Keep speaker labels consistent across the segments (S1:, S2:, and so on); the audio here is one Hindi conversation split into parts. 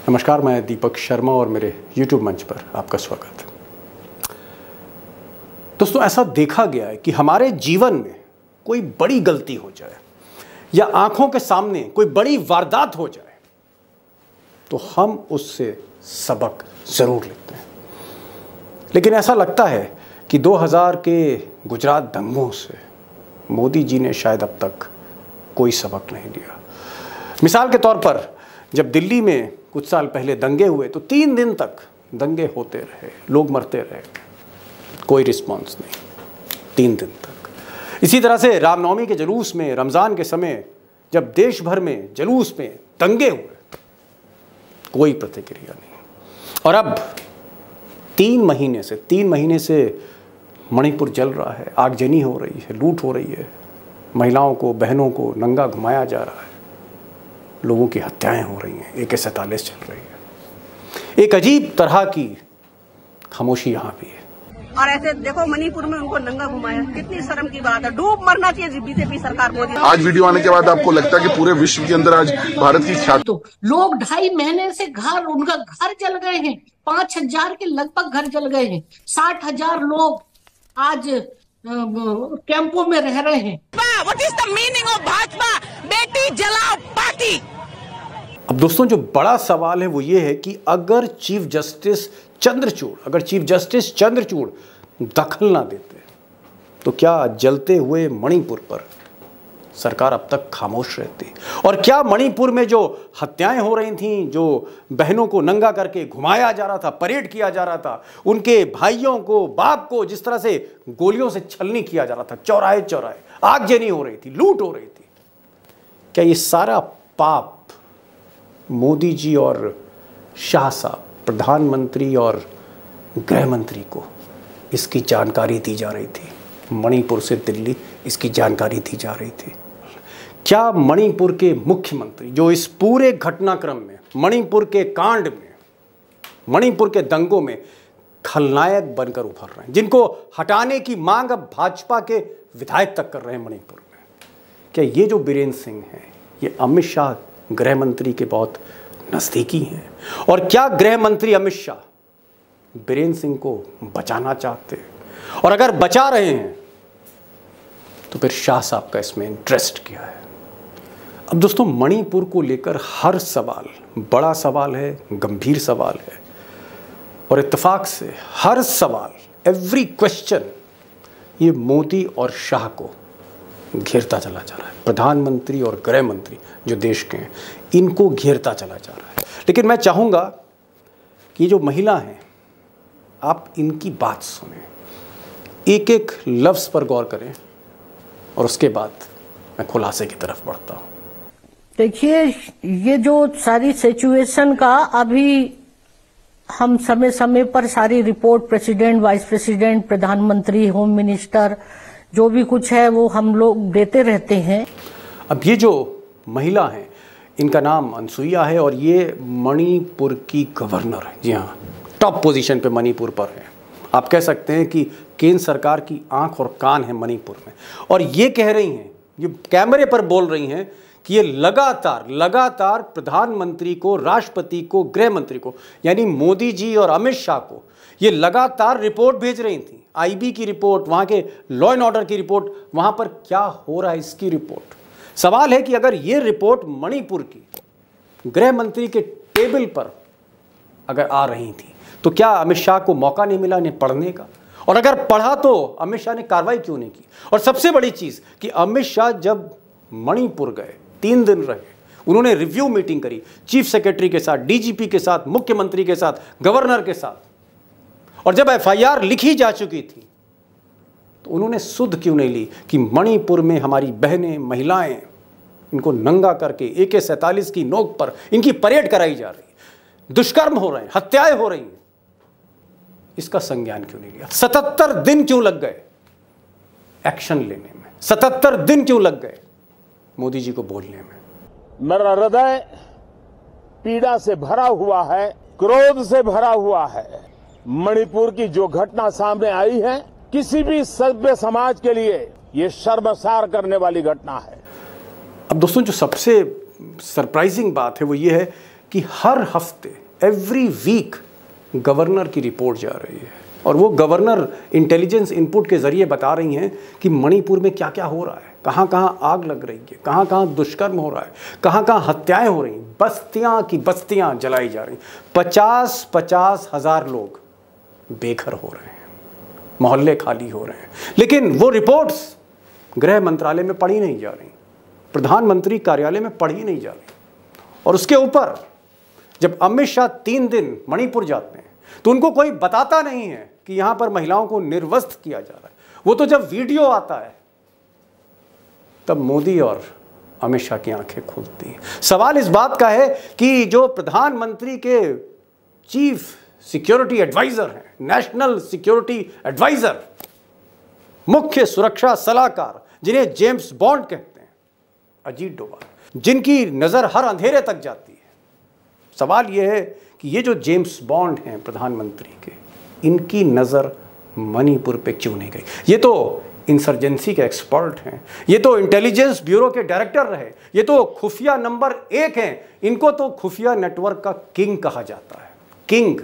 S1: नमस्कार, मैं दीपक शर्मा और मेरे YouTube मंच पर आपका स्वागत है। दोस्तों, ऐसा देखा गया है कि हमारे जीवन में कोई बड़ी गलती हो जाए या आंखों के सामने कोई बड़ी वारदात हो जाए तो हम उससे सबक जरूर लेते हैं। लेकिन ऐसा लगता है कि 2000 के गुजरात दंगों से मोदी जी ने शायद अब तक कोई सबक नहीं लिया। मिसाल के तौर पर जब दिल्ली में कुछ साल पहले दंगे हुए तो 3 दिन तक दंगे होते रहे, लोग मरते रहे, कोई रिस्पॉन्स नहीं 3 दिन तक। इसी तरह से रामनवमी के जुलूस में, रमज़ान के समय जब देश भर में जुलूस में दंगे हुए, कोई प्रतिक्रिया नहीं। और अब 3 महीने से मणिपुर जल रहा है, आगजनी हो रही है, लूट हो रही है, महिलाओं को, बहनों को नंगा घुमाया जा रहा है, लोगों की हत्याएं हो रही हैं, AK-47 चल रही है। एक अजीब तरह की खामोशी यहाँ भी है।
S2: और ऐसे देखो, मणिपुर में उनको नंगा घुमाया, कितनी शर्म की बात है। डूब मरना चाहिए बीजेपी सरकार को।
S3: आज वीडियो आने के बाद आपको लगता है कि पूरे विश्व के अंदर आज भारत की ख्याति,
S4: तो लोग 2.5 महीने से उनका घर जल गए हैं। 5000 के लगभग घर जल गए हैं। 60,000 लोग आज कैंपों में रह रहे हैं।
S2: What is the meaning of Bhajpa? बेटी जलाओ पार्टी।
S1: अब दोस्तों, जो बड़ा सवाल है वो ये है कि अगर चीफ जस्टिस चंद्रचूड़ दखल ना देते तो क्या जलते हुए मणिपुर पर सरकार अब तक खामोश रहती? और क्या मणिपुर में जो हत्याएं हो रही थीं, जो बहनों को नंगा करके घुमाया जा रहा था, परेड किया जा रहा था, उनके भाइयों को, बाप को जिस तरह से गोलियों से छलनी किया जा रहा था, चौराहे आगजनी हो रही थी, लूट हो रही थी, क्या ये सारा पाप मोदी जी और शाह साहब, प्रधानमंत्री और गृह मंत्री को इसकी जानकारी दी जा रही थी? मणिपुर से दिल्ली इसकी जानकारी दी जा रही थी? क्या मणिपुर के मुख्यमंत्री, जो इस पूरे घटनाक्रम में, मणिपुर के कांड में, मणिपुर के दंगों में खलनायक बनकर उभर रहे हैं, जिनको हटाने की मांग अब भाजपा के विधायक तक कर रहे हैं मणिपुर में, क्या ये जो बीरेन्द्र सिंह हैं, ये अमित शाह गृह मंत्री के बहुत नजदीकी हैं? और क्या गृह मंत्री अमित शाह बीरेन्द्र सिंह को बचाना चाहते हैं? और अगर बचा रहे हैं तो फिर शाह साहब का इसमें इंटरेस्ट क्या है? अब दोस्तों, मणिपुर को लेकर हर सवाल बड़ा सवाल है, गंभीर सवाल है, और इत्तेफाक से हर सवाल, एवरी क्वेश्चन, ये मोदी और शाह को घेरता चला जा रहा है। प्रधानमंत्री और गृह मंत्री जो देश के हैं, इनको घेरता चला जा रहा है। लेकिन मैं चाहूँगा कि जो महिला हैं, आप इनकी बात सुनें, एक एक लफ्ज़ पर गौर करें, और उसके बाद मैं खुलासे की तरफ बढ़ता हूँ।
S4: देखिए, ये जो सारी सिचुएशन का अभी हम समय समय पर सारी रिपोर्ट प्रेसिडेंट, वाइस प्रेसिडेंट, प्रधानमंत्री, होम मिनिस्टर, जो भी कुछ है वो हम लोग देते रहते हैं।
S1: अब ये जो महिला हैं, इनका नाम अनसुईया है और ये मणिपुर की गवर्नर है। जी हाँ, टॉप पोजीशन पे मणिपुर पर है। आप कह सकते हैं कि केंद्र सरकार की आंख और कान है मणिपुर में। और ये कह रही हैं, ये कैमरे पर बोल रही हैं कि ये लगातार प्रधानमंत्री को, राष्ट्रपति को, गृह मंत्री को, यानी मोदी जी और अमित शाह को ये लगातार रिपोर्ट भेज रही थी। IB की रिपोर्ट, वहाँ के लॉ एंड ऑर्डर की रिपोर्ट, वहाँ पर क्या हो रहा है इसकी रिपोर्ट। सवाल है कि अगर ये रिपोर्ट मणिपुर की गृह मंत्री के टेबल पर अगर आ रही थी तो क्या अमित शाह को मौका नहीं मिला इन्हें पढ़ने का? और अगर पढ़ा तो अमित शाह ने कार्रवाई क्यों नहीं की? और सबसे बड़ी चीज़ कि अमित शाह जब मणिपुर गए, 3 दिन रहे, उन्होंने रिव्यू मीटिंग करी चीफ सेक्रेटरी के साथ, DGP के साथ, मुख्यमंत्री के साथ, गवर्नर के साथ, और जब FIR लिखी जा चुकी थी तो उन्होंने सुध क्यों नहीं ली कि मणिपुर में हमारी बहनें, महिलाएं, इनको नंगा करके AK-47 की नोक पर इनकी परेड कराई जा रही है, दुष्कर्म हो रहे हैं, हत्याएं हो रही हैं, इसका संज्ञान क्यों नहीं लिया? 77 दिन क्यों लग गए एक्शन लेने में? 77 दिन क्यों लग गए मोदी जी को बोलने में?
S5: मेरा हृदय पीड़ा से भरा हुआ है, क्रोध से भरा हुआ है। मणिपुर की जो घटना सामने आई है, किसी भी सभ्य समाज के लिए ये शर्मसार करने वाली घटना है।
S1: अब दोस्तों, जो सबसे सरप्राइजिंग बात है वो ये है कि हर हफ्ते एवरी वीक गवर्नर की रिपोर्ट जा रही है और वो गवर्नर इंटेलिजेंस इनपुट के ज़रिए बता रही हैं कि मणिपुर में क्या क्या हो रहा है, कहाँ कहाँ आग लग रही है, कहाँ कहाँ दुष्कर्म हो रहा है, कहाँ कहाँ हत्याएं हो रही हैं, बस्तियाँ की बस्तियाँ जलाई जा रही, 50-50 हज़ार लोग बेघर हो रहे हैं, मोहल्ले खाली हो रहे हैं। लेकिन वो रिपोर्ट्स गृह मंत्रालय में पढ़ी नहीं जा रही, प्रधानमंत्री कार्यालय में पढ़ी नहीं जा रही। और उसके ऊपर जब अमित शाह 3 दिन मणिपुर जाते हैं तो उनको कोई बताता नहीं है कि यहां पर महिलाओं को निर्वस्त्र किया जा रहा है। वो तो जब वीडियो आता है तब मोदी और अमित शाह की आंखें खुलती हैं। सवाल इस बात का है कि जो प्रधानमंत्री के चीफ सिक्योरिटी एडवाइजर हैं, नेशनल सिक्योरिटी एडवाइजर, मुख्य सुरक्षा सलाहकार, जिन्हें जेम्स बॉन्ड कहते हैं, अजीत डोभाल, जिनकी नजर हर अंधेरे तक जाती है। सवाल यह है कि ये जो जेम्स बॉन्ड हैं प्रधानमंत्री के, इनकी नजर मणिपुर पे क्यों नहीं गई? ये तो इंसर्जेंसी के एक्सपर्ट हैं, ये तो इंटेलिजेंस ब्यूरो के डायरेक्टर रहे, ये तो खुफिया नंबर 1 हैं, इनको तो खुफिया नेटवर्क का किंग कहा जाता है, किंग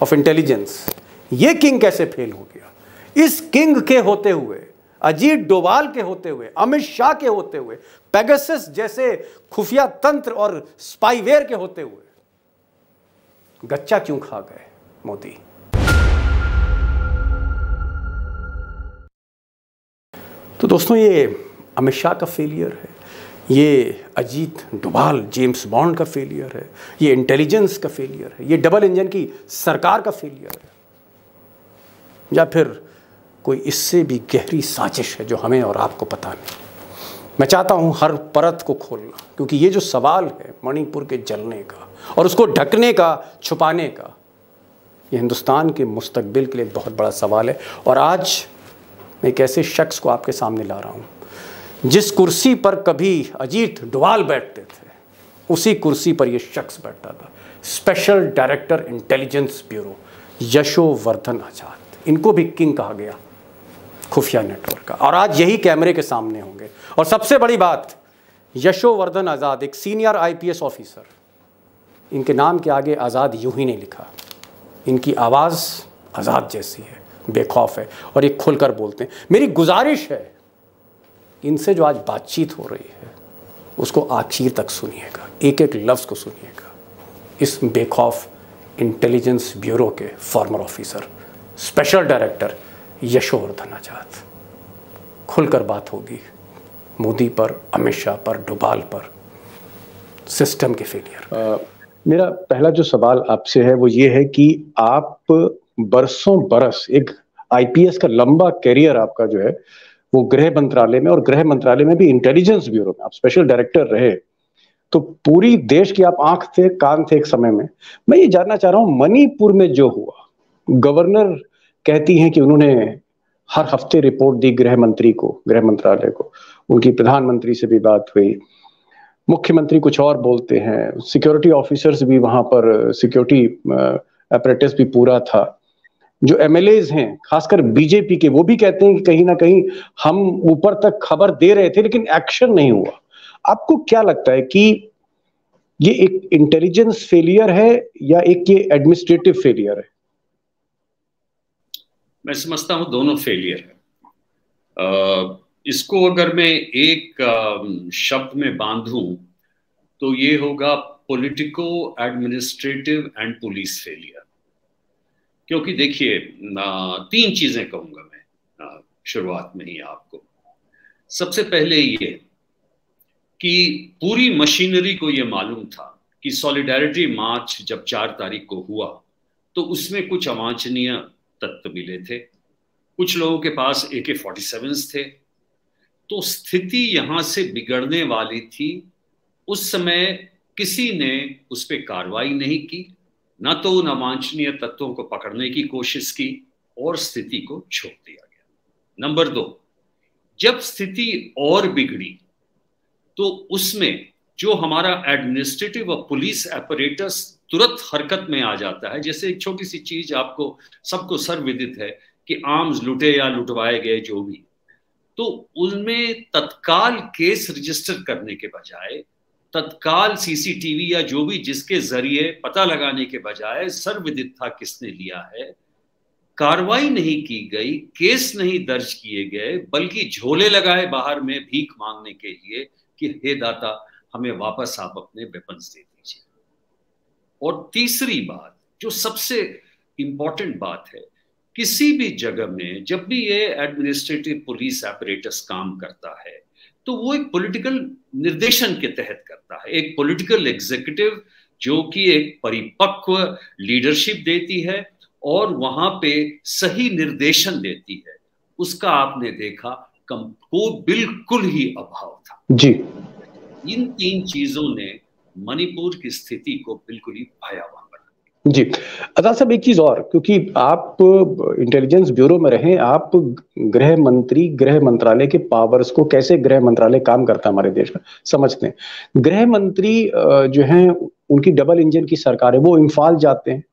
S1: ऑफ इंटेलिजेंस। ये किंग कैसे फेल हो गया? इस किंग के होते हुए, अजीत डोभाल के होते हुए, अमित शाह के होते हुए, पेगासस जैसे खुफिया तंत्र और स्पाईवेयर के होते हुए गच्चा क्यों खा गए मोदी? तो दोस्तों, ये अमित शाह का फेलियर है, ये अजीत डोभाल जेम्स बॉन्ड का फेलियर है, ये इंटेलिजेंस का फेलियर है, ये डबल इंजन की सरकार का फेलियर है, या फिर कोई इससे भी गहरी साजिश है जो हमें और आपको पता नहीं? मैं चाहता हूं हर परत को खोलना, क्योंकि ये जो सवाल है मणिपुर के जलने का और उसको ढकने का, छुपाने का, ये हिंदुस्तान के मुस्तकबिल के लिए बहुत बड़ा सवाल है। और आज मैं एक ऐसे शख्स को आपके सामने ला रहा हूं जिस कुर्सी पर कभी अजीत डोभाल बैठते थे, उसी कुर्सी पर यह शख्स बैठा था, special director intelligence bureau Yashovardhan Azad. इनको भी किंग कहा गया खुफिया नेटवर्क का, और आज यही कैमरे के सामने होंगे। और सबसे बड़ी बात, यशोवर्धन आजाद एक सीनियर आईपीएस ऑफिसर, इनके नाम के आगे आज़ाद यूं ही नहीं लिखा, इनकी आवाज़ आज़ाद जैसी है, बेखौफ है और ये खुलकर बोलते हैं। मेरी गुजारिश है, इनसे जो आज बातचीत हो रही है उसको आखिर तक सुनिएगा, एक एक लफ्ज़ को सुनिएगा। इस बेखौफ इंटेलिजेंस ब्यूरो के former officer, special director Yashovardhan Azad, खुलकर बात होगी मोदी पर, अमित शाह पर, डोभाल पर, सिस्टम के फेलियर।
S6: मेरा पहला जो सवाल आपसे है वो ये है कि आप बरसों बरस, एक आईपीएस का लंबा कैरियर आपका जो है वो गृह मंत्रालय में, और गृह मंत्रालय में भी इंटेलिजेंस ब्यूरो में आप स्पेशल डायरेक्टर रहे, तो पूरी देश की आप आंख थे, कान थे एक समय में। मैं ये जानना चाह रहा हूं, मणिपुर में जो हुआ, गवर्नर कहती हैं कि उन्होंने हर हफ्ते रिपोर्ट दी गृह मंत्री को, गृह मंत्रालय को, उनकी प्रधानमंत्री से भी बात हुई, मुख्यमंत्री कुछ और बोलते हैं, सिक्योरिटी ऑफिसर्स भी वहां पर, सिक्योरिटी अपरेटस भी पूरा था, जो एमएलएज हैं खासकर बीजेपी के, वो भी कहते हैं कि कहीं ना कहीं हम ऊपर तक खबर दे रहे थे लेकिन एक्शन नहीं हुआ। आपको क्या लगता है कि ये एक इंटेलिजेंस फेलियर है या एक ये एडमिनिस्ट्रेटिव फेलियर है?
S7: मैं समझता हूं दोनों फेलियर है। इसको अगर मैं एक शब्द में बांधूं तो ये होगा politico administrative and police failure. क्योंकि देखिए, 3 चीजें कहूंगा मैं शुरुआत में ही आपको। सबसे पहले ये कि पूरी मशीनरी को ये मालूम था कि सॉलिडारिटी मार्च जब 4 तारीख को हुआ तो उसमें कुछ अवांछनीय तत्व मिले थे, कुछ लोगों के पास AK-47 थे, तो स्थिति यहां से बिगड़ने वाली थी। उस समय किसी ने उस पर कार्रवाई नहीं की, न तो उन अवांछनीय तत्वों को पकड़ने की कोशिश की, और स्थिति को छोड़ दिया गया। नंबर 2, जब स्थिति और बिगड़ी तो उसमें जो हमारा एडमिनिस्ट्रेटिव और पुलिस अपरेटस तुरंत हरकत में आ जाता है। जैसे एक छोटी सी चीज आपको सबको सर्वविदित है कि आर्म्स लुटे या लुटवाए गए जो भी, तो उनमें तत्काल केस रजिस्टर करने के बजाय तत्काल सीसीटीवी या जो भी जिसके जरिए पता लगाने के बजाय सर्वविदित था किसने लिया है, कार्रवाई नहीं की गई, केस नहीं दर्ज किए गए, बल्कि झोले लगाए बाहर में भीख मांगने के लिए कि हे दाता हमें वापस आप अपने वेपन्स दे दीजिए। और तीसरी बात जो सबसे इंपॉर्टेंट बात है, किसी भी जगह में जब भी ये एडमिनिस्ट्रेटिव पुलिस एपरेटस काम करता है तो वो एक पॉलिटिकल निर्देशन के तहत करता है, एक पॉलिटिकल एग्जीक्यूटिव जो कि एक परिपक्व लीडरशिप देती है और वहां पे सही निर्देशन देती है। उसका आपने देखा को बिल्कुल ही अभाव था
S6: जी।
S7: इन तीन चीजों ने मणिपुर की स्थिति को बिल्कुल ही भयावह बना
S6: जी। अता साहब एक चीज और, क्योंकि आप इंटेलिजेंस ब्यूरो में रहे, आप गृह मंत्री, गृह मंत्रालय के पावर्स को, कैसे गृह मंत्रालय काम करता है हमारे देश में समझते हैं। गृह मंत्री जो हैं उनकी डबल इंजन की सरकार है, वो इम्फाल जाते हैं,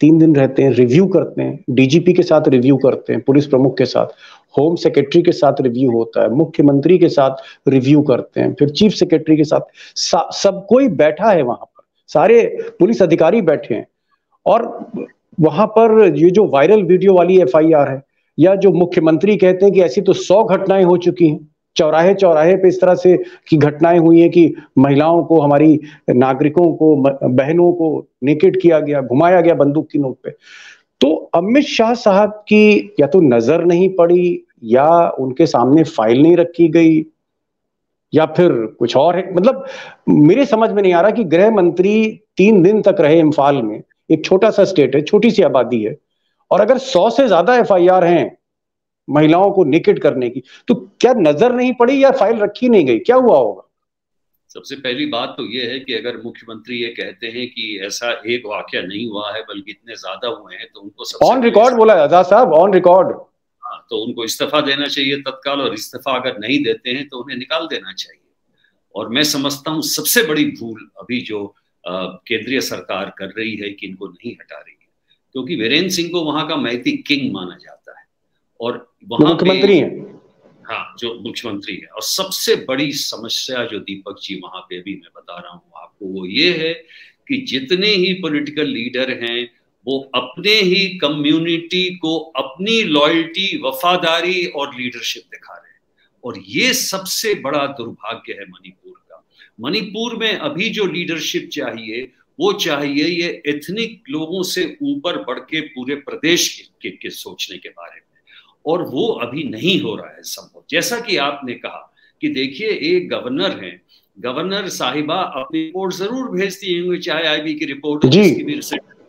S6: 3 दिन रहते हैं, रिव्यू करते हैं, डीजीपी के साथ रिव्यू करते हैं, पुलिस प्रमुख के साथ, होम सेक्रेटरी के साथ रिव्यू होता है, मुख्यमंत्री के साथ रिव्यू करते हैं, फिर चीफ सेक्रेटरी के साथ सब कोई बैठा है वहां पर, सारे पुलिस अधिकारी बैठे हैं। और वहां पर ये जो वायरल वीडियो वाली एफआईआर है, या जो मुख्यमंत्री कहते हैं कि ऐसी तो 100 घटनाएं हो चुकी हैं, चौराहे चौराहे पे इस तरह से की घटनाएं हुई हैं कि महिलाओं को, हमारी नागरिकों को, बहनों को नेकेड किया गया, घुमाया गया बंदूक की नोक पे। तो अमित शाह साहब की या तो नजर नहीं पड़ी, या उनके सामने फाइल नहीं रखी गई, या फिर कुछ और है। मतलब मेरे समझ में नहीं आ रहा कि गृह मंत्री 3 दिन तक रहे इम्फाल में, एक छोटा सा स्टेट है, छोटी सी आबादी है, और अगर 100 से ज्यादा एफआईआर हैं महिलाओं को नेकेड करने की, तो क्या नजर नहीं पड़ी या फाइल रखी नहीं गई, क्या हुआ होगा?
S7: सबसे पहली बात तो ये है कि अगर मुख्यमंत्री ये कहते हैं कि ऐसा एक वाकया नहीं हुआ है बल्कि इतने ज्यादा हुए हैं, तो उनको
S6: ऑन रिकॉर्ड बोला आजाद साहब, ऑन रिकॉर्ड।
S7: हाँ, तो उनको इस्तीफा देना चाहिए तत्काल, और इस्तीफा अगर नहीं देते हैं तो उन्हें निकाल देना चाहिए। और मैं समझता हूँ सबसे बड़ी भूल अभी जो केंद्रीय सरकार कर रही है कि इनको नहीं हटा रही है, क्योंकि वीरेंद्र सिंह को वहां का मैती किंग माना जाता है और वहां
S6: मुख्यमंत्री है।
S7: हाँ, जो मुख्यमंत्री है। और सबसे बड़ी समस्या जो दीपक जी वहां पे अभी मैं बता रहा हूँ आपको, वो ये है कि जितने ही पॉलिटिकल लीडर हैं वो अपने ही कम्युनिटी को अपनी लॉयल्टी, वफादारी और लीडरशिप दिखा रहे हैं, और ये सबसे बड़ा दुर्भाग्य है मणिपुर का। मणिपुर में अभी जो लीडरशिप चाहिए वो चाहिए ये एथनिक लोगों से ऊपर बढ़ के पूरे प्रदेश के सोचने के बारे में, और वो अभी नहीं हो रहा है संभव। जैसा कि आपने कहा कि देखिए एक गवर्नर है, गवर्नर साहिबा अपनी रिपोर्ट जरूर भेजती होंगी, चाहे आईबी की रिपोर्ट हो,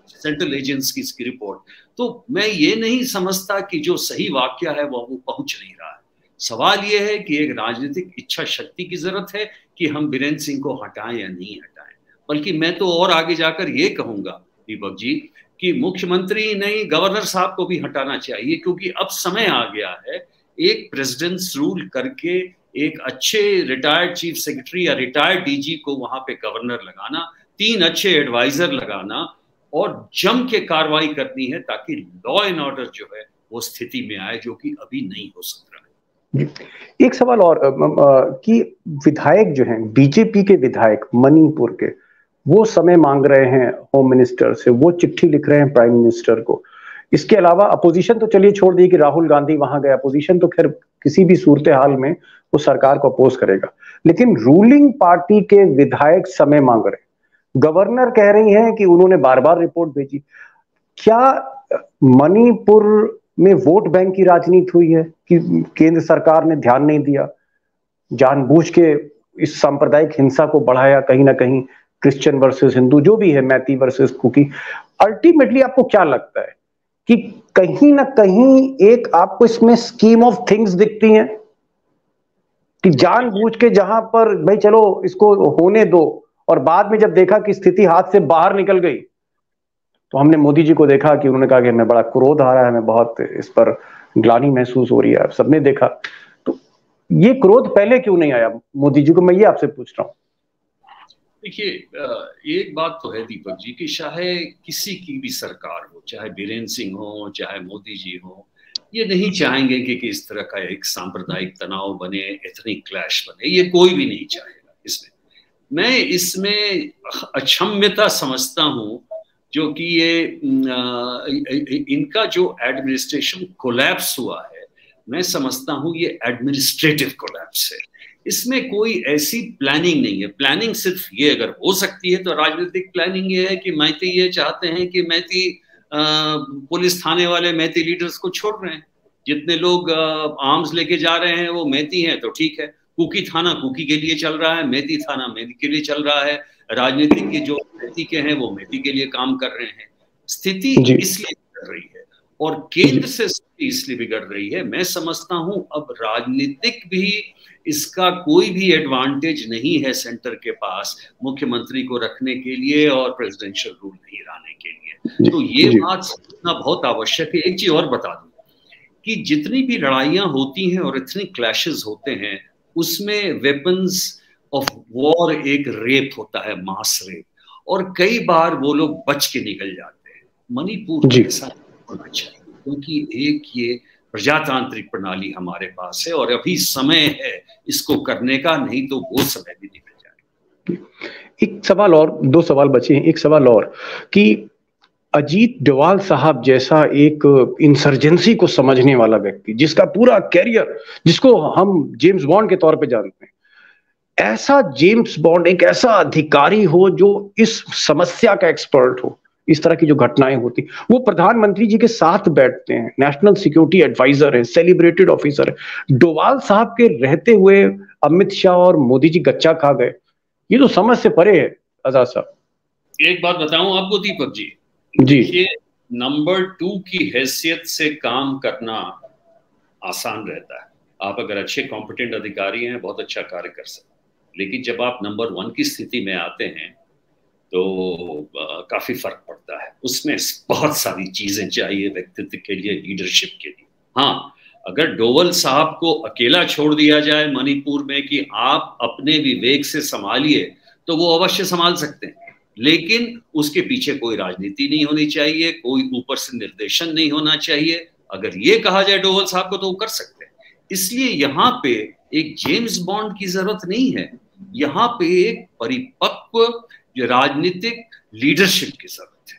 S7: सेंट्रल एजेंसी की रिपोर्ट, तो मैं ये नहीं समझता कि जो सही वाक्य है वो पहुंच नहीं रहा है। सवाल ये है कि एक राजनीतिक इच्छा शक्ति की जरूरत है कि हम वीरेंद्र सिंह को हटाएं या नहीं हटाएं। बल्कि मैं तो और आगे जाकर ये कहूंगा दीपक जी कि मुख्यमंत्री नहीं, गवर्नर साहब को भी हटाना चाहिए, क्योंकि अब समय आ गया है एक प्रेसिडेंट्स रूल करके एक अच्छे रिटायर्ड चीफ सेक्रेटरी या रिटायर्ड डीजी को वहां पे गवर्नर लगाना, 3 अच्छे एडवाइजर लगाना और जम के कार्रवाई करनी है, ताकि लॉ एंड ऑर्डर जो है वो स्थिति में आए, जो कि अभी नहीं हो सक रहा है।
S6: एक सवाल और कि विधायक जो हैं, बीजेपी के विधायक मणिपुर के, वो समय मांग रहे हैं होम मिनिस्टर से, वो चिट्ठी लिख रहे हैं प्राइम मिनिस्टर को। इसके अलावा अपोजिशन तो चलिए छोड़ दी कि राहुल गांधी वहां गए, अपोजिशन तो खैर किसी भी सूरत हाल में वो सरकार को अपोज करेगा, लेकिन रूलिंग पार्टी के विधायक समय मांग रहे हैं। गवर्नर कह रही हैं कि उन्होंने बार बार रिपोर्ट भेजी। क्या मणिपुर में वोट बैंक की राजनीति हुई है कि केंद्र सरकार ने ध्यान नहीं दिया, जानबूझ के इस सांप्रदायिक हिंसा को बढ़ाया, कहीं ना कहीं क्रिश्चियन वर्सेस हिंदू, जो भी है, मैती वर्सेस कुकी? अल्टीमेटली आपको क्या लगता है कि कहीं ना कहीं एक आपको इसमें स्कीम ऑफ थिंग्स दिखती हैं कि जानबूझ के जहां पर भाई चलो इसको होने दो, और बाद में जब देखा कि स्थिति हाथ से बाहर निकल गई तो हमने मोदी जी को देखा कि उन्होंने कहा कि हमें बड़ा क्रोध आ रहा है, हमें बहुत इस पर ग्लानि महसूस हो रही है, सबने देखा। तो ये क्रोध पहले क्यों नहीं आया मोदी जी को, मैं ये आपसे पूछ रहा हूं।
S7: देखिए, एक बात तो है दीपक जी कि चाहे किसी की भी सरकार हो, चाहे बीरेंद्र सिंह हो, चाहे मोदी जी हो, ये नहीं चाहेंगे कि इस तरह का एक सांप्रदायिक तनाव बने, एथनिक क्लैश बने, ये कोई भी नहीं चाहेगा इसमें। मैं इसमें अक्षम्यता समझता हूं, जो कि ये इनका जो एडमिनिस्ट्रेशन कोलैप्स हुआ है, मैं समझता हूं ये एडमिनिस्ट्रेटिव कोलैप्स है। इसमें कोई ऐसी प्लानिंग नहीं है। प्लानिंग सिर्फ ये अगर हो सकती है तो राजनीतिक प्लानिंग ये है कि मैती ये चाहते हैं कि मैती पुलिस थाने वाले मैती लीडर्स को छोड़ रहे हैं, जितने लोग आर्म्स लेके जा रहे हैं वो मैती हैं तो ठीक है, कुकी थाना कुकी के लिए चल रहा है, मैती थाना मैती के लिए चल रहा है, राजनीतिक के जो मैती के हैं वो मैती के लिए काम कर रहे हैं। स्थिति इसलिए बिगड़ रही है और केंद्र से स्थिति इसलिए बिगड़ रही है। मैं समझता हूं अब राजनीतिक भी इसका कोई भी एडवांटेज नहीं है सेंटर के पास मुख्यमंत्री को रखने के लिए और प्रेसिडेंशियल रूल नहीं लाने के लिए। तो ये बात समझना बहुत आवश्यक है। एक चीज और बता दूं कि जितनी भी लड़ाइयां होती हैं और इतने क्लैशेस होते हैं, उसमें वेपन्स ऑफ वॉर एक रेप होता है, मास रेप, और कई बार वो लोग बच के निकल जाते हैं। मणिपुर ऐसा होना चाहिए क्योंकि एक ये प्रजातांत्रिक प्रणाली हमारे पास है और अभी समय है इसको करने का, नहीं तो वो समय भी निकल जाएगा।
S6: एक सवाल और, दो सवाल बचे हैं। एक सवाल और कि अजीत डोवाल साहब जैसा एक इंसर्जेंसी को समझने वाला व्यक्ति, जिसका पूरा कैरियर, जिसको हम जेम्स बॉन्ड के तौर पे जानते हैं, ऐसा जेम्स बॉन्ड एक ऐसा अधिकारी हो जो इस समस्या का एक्सपर्ट हो, इस तरह की जो घटनाएं होती, वो प्रधानमंत्री जी के साथ बैठते हैं, नेशनल सिक्योरिटी एडवाइजर है, सेलिब्रेटेड ऑफिसर है। डोवाल साहब के रहते हुए अमित शाह और मोदी जी गच्चा खा गए, ये तो समझ से परे है। आजाद साहब,
S7: एक बात बताऊं आपको दीपक जी, ये नंबर 2 की हैसियत से काम करना आसान रहता है। आप अगर अच्छे कॉम्पिटेंट अधिकारी हैं, बहुत अच्छा कार्य कर सकते हैं, लेकिन जब आप नंबर 1 की स्थिति में आते हैं तो काफी फर्क पड़ता है। उसमें बहुत सारी चीजें चाहिए व्यक्तित्व के लिए, लीडरशिप के लिए। हाँ, अगर डोवल साहब को अकेला छोड़ दिया जाए मणिपुर में कि आप अपने विवेक से संभालिए, तो वो अवश्य संभाल सकते हैं, लेकिन उसके पीछे कोई राजनीति नहीं होनी चाहिए, कोई ऊपर से निर्देशन नहीं होना चाहिए। अगर ये कहा जाए डोवल साहब को तो वो कर सकते हैं। इसलिए यहाँ पे एक जेम्स बॉन्ड की जरूरत नहीं है, यहाँ पे एक परिपक्व जो राजनीतिक लीडरशिप की जरूरत है,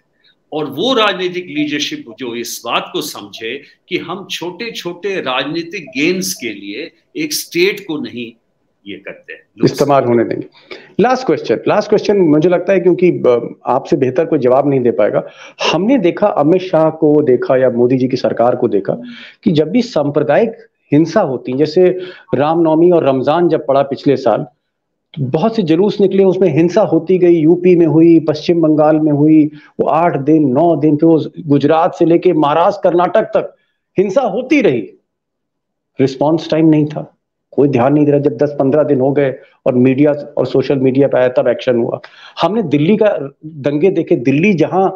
S7: और वो राजनीतिक लीडरशिप जो इस बात को समझे कि हम छोटे छोटे राजनीतिक गेम्स के लिए एक स्टेट को नहीं ये करते हैं,
S6: इस्तेमाल होने देंगे। लास्ट क्वेश्चन मुझे लगता है, क्योंकि आपसे बेहतर कोई जवाब नहीं दे पाएगा। हमने देखा, अमित शाह को देखा या मोदी जी की सरकार को देखा कि जब भी सांप्रदायिक हिंसा होती, जैसे रामनवमी और रमजान जब पड़ा पिछले साल, बहुत से जुलूस निकले, उसमें हिंसा होती गई, यूपी में हुई, पश्चिम बंगाल में हुई, वो 8 दिन 9 दिन, फिर वो गुजरात से लेके महाराष्ट्र कर्नाटक तक हिंसा होती रही। रिस्पॉन्स टाइम नहीं था, कोई ध्यान नहीं दे रहा। जब 10-15 दिन हो गए और मीडिया और सोशल मीडिया पे आया, तब एक्शन हुआ। हमने दिल्ली का दंगे देखे, दिल्ली जहां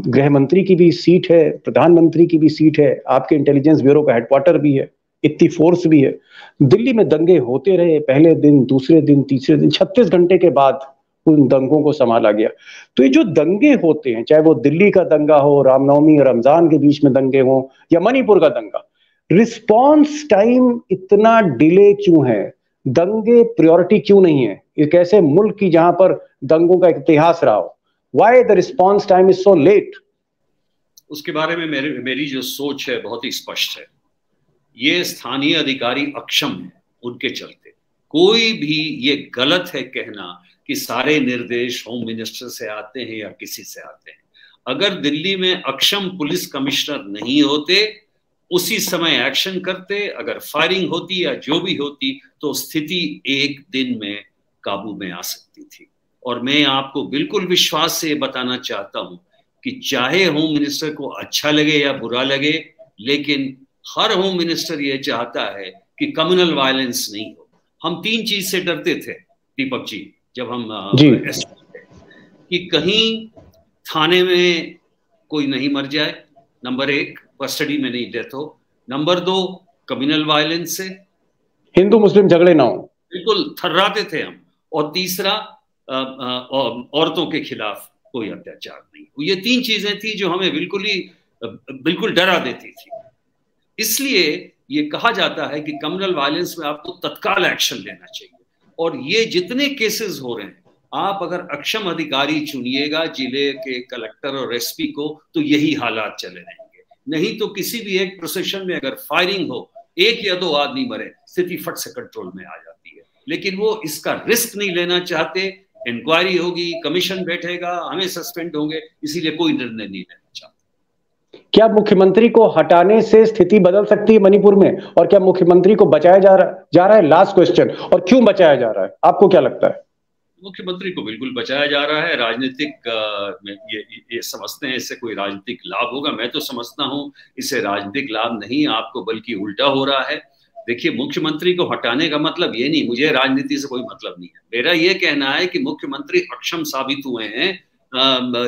S6: गृह मंत्री की भी सीट है, प्रधानमंत्री की भी सीट है, आपके इंटेलिजेंस ब्यूरो का हेडक्वार्टर भी है, इतनी फोर्स भी है, दिल्ली में दंगे होते रहे। पहले दिन, दूसरे दिन, तीसरे दिन, 36 घंटे के बाद उन दंगों को संभाला गया। तो ये जो दंगे होते हैं, चाहे वो दिल्ली का दंगा हो, रामनवमी और रमजान के बीच में दंगे हो, या मणिपुर का दंगा, रिस्पॉन्स टाइम इतना डिले क्यों है? दंगे प्रायोरिटी क्यों नहीं है? एक ऐसे मुल्क की जहां पर दंगों का इतिहास रहा हो, why the response time is so let?
S7: उसके बारे में मेरी जो सोच है बहुत ही स्पष्ट है। ये स्थानीय अधिकारी अक्षम है, उनके चलते। कोई भी ये गलत है कहना कि सारे निर्देश होम मिनिस्टर से आते हैं या किसी से आते हैं। अगर दिल्ली में अक्षम पुलिस कमिश्नर नहीं होते, उसी समय एक्शन करते, अगर फायरिंग होती या जो भी होती, तो स्थिति एक दिन में काबू में आ सकती थी। और मैं आपको बिल्कुल विश्वास से बताना चाहता हूं कि चाहे होम मिनिस्टर को अच्छा लगे या बुरा लगे, लेकिन हर होम मिनिस्टर ये चाहता है कि कम्युनल वायलेंस नहीं हो। हम 3 चीज से डरते थे दीपक जी, जब हम कि कहीं थाने में कोई नहीं मर जाए, नंबर 1, कस्टडी में नहीं डेथ हो, नंबर 2, कम्युनल वायलेंस से
S6: हिंदू मुस्लिम झगड़े ना हो,
S7: बिल्कुल थर्राते थे हम, और तीसरा औरतों के खिलाफ कोई अत्याचार नहीं हो। ये 3 चीजें थी जो हमें बिल्कुल डरा देती थी। इसलिए ये कहा जाता है कि कम्युनल वायलेंस में आपको तत्काल एक्शन लेना चाहिए। और ये जितने केसेस हो रहे हैं, आप अगर अक्षम अधिकारी चुनिएगा जिले के कलेक्टर और एसपी को, तो यही हालात चले रहेंगे। नहीं तो किसी भी एक प्रोसेशन में अगर फायरिंग हो, 1 या 2 आदमी मरे, स्थिति फट से कंट्रोल में आ जाती है। लेकिन वो इसका रिस्क नहीं लेना चाहते। इंक्वायरी होगी, कमीशन बैठेगा, हमें सस्पेंड होंगे, इसीलिए कोई निर्णय नहीं लेना चाहते।
S6: क्या मुख्यमंत्री को हटाने से स्थिति बदल सकती है मणिपुर में, और क्या मुख्यमंत्री को बचाया जा रहा है? लास्ट क्वेश्चन, और क्यों बचाया जा रहा है, आपको क्या लगता है?
S7: मुख्यमंत्री को बिल्कुल बचाया जा रहा है। राजनीतिक ये समझते हैं इससे कोई राजनीतिक लाभ होगा। मैं तो समझता हूं इससे राजनीतिक लाभ नहीं, आपको बल्कि उल्टा हो रहा है। देखिए, मुख्यमंत्री को हटाने का मतलब ये नहीं, मुझे राजनीति से कोई मतलब नहीं है। मेरा ये कहना है कि मुख्यमंत्री अक्षम साबित हुए हैं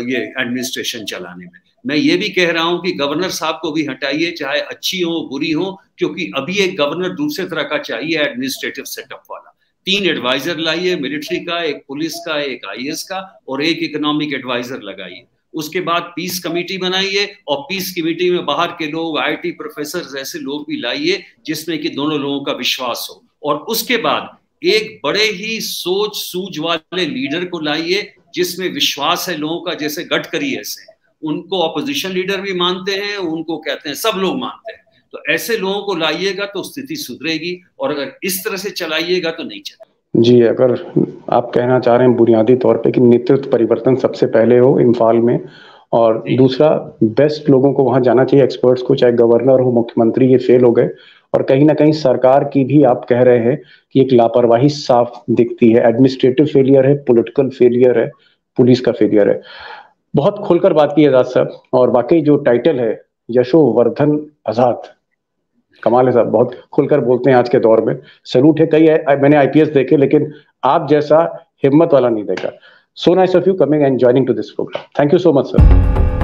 S7: ये एडमिनिस्ट्रेशन चलाने में। मैं ये भी कह रहा हूं कि गवर्नर साहब को भी हटाइए, चाहे अच्छी हो बुरी हो, क्योंकि अभी एक गवर्नर दूसरे तरह का चाहिए, एडमिनिस्ट्रेटिव सेटअप वाला। 3 एडवाइजर लाइए, मिलिट्री का, एक पुलिस का, एक आईएएस का, और एक इकोनॉमिक एडवाइजर लगाइए। उसके बाद पीस कमेटी बनाइए, और पीस कमेटी में बाहर के लोग, आईआईटी प्रोफेसर ऐसे लोग भी लाइए जिसमें कि दोनों लोगों का विश्वास हो। और उसके बाद एक बड़े ही सोच सूझ वाले लीडर को लाइए जिसमें विश्वास है लोगों का, जैसे गडकरी ऐसे। उनको ऑपोजिशन लीडर भी मानते हैं, उनको कहते हैं सब लोग मानते हैं। तो ऐसे लोगों को लाइएगा तो स्थिति सुधरेगी, और अगर इस तरह से चलाइएगा तो नहीं चलेगा।
S6: जी, अगर आप कहना चाह रहे हैं बुनियादी तौर पे कि नेतृत्व परिवर्तन सबसे पहले हो इम्फाल में, और दूसरा बेस्ट लोगों को वहां जाना चाहिए, एक्सपर्ट्स को, चाहे गवर्नर हो, मुख्यमंत्री, ये फेल हो गए। और कहीं ना कहीं सरकार की भी आप कह रहे हैं कि एक लापरवाही साफ दिखती है, एडमिनिस्ट्रेटिव फेलियर है, पॉलिटिकल फेलियर है, पुलिस का फेलियर है। बहुत खुलकर बात की आजाद साहब, और वाकई जो टाइटल है यशोवर्धन आजाद, कमाल है साहब, बहुत खुलकर बोलते हैं आज के दौर में। सैल्यूट है। मैंने आईपीएस देखे, लेकिन आप जैसा हिम्मत वाला नहीं देखा। So nice of you coming and joining to this programme. Thank you so much sir.